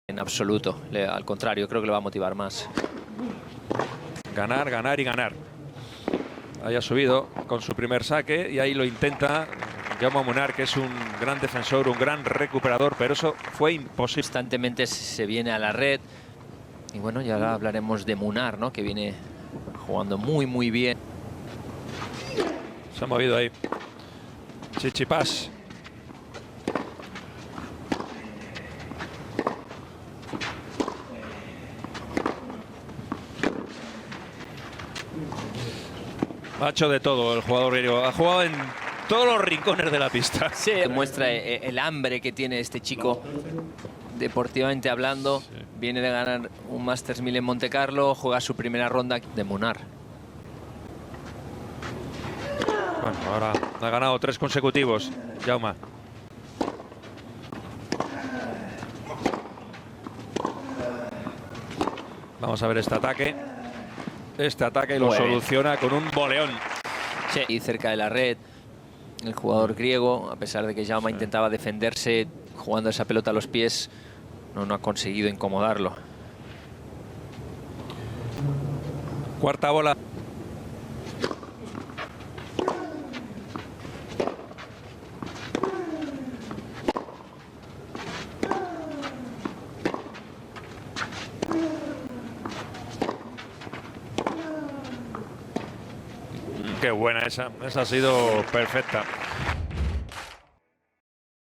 En absoluto, al contrario, creo que le va a motivar más. Ganar, ganar y ganar. Ahí ha subido con su primer saque y ahí lo intenta Jaume Munar, que es un gran defensor, un gran recuperador, pero eso fue imposible. Constantemente se viene a la red. Y bueno, ya ahora hablaremos de Munar, ¿no? Que viene jugando muy bien. Se ha movido ahí Tsitsipas. Ha hecho de todo el jugador griego. Ha jugado en todos los rincones de la pista. Sí, muestra el hambre que tiene este chico, deportivamente hablando. Sí. Viene de ganar un Masters 1000 en Monte Carlo, juega su primera ronda de Munar. Bueno, ahora ha ganado 3 consecutivos, Jaume. Vamos a ver este ataque. Este ataque lo soluciona con un boleón. Sí, y cerca de la red, el jugador griego, a pesar de que Jaume intentaba defenderse jugando esa pelota a los pies, no ha conseguido incomodarlo. Cuarta bola. Qué buena esa ha sido perfecta.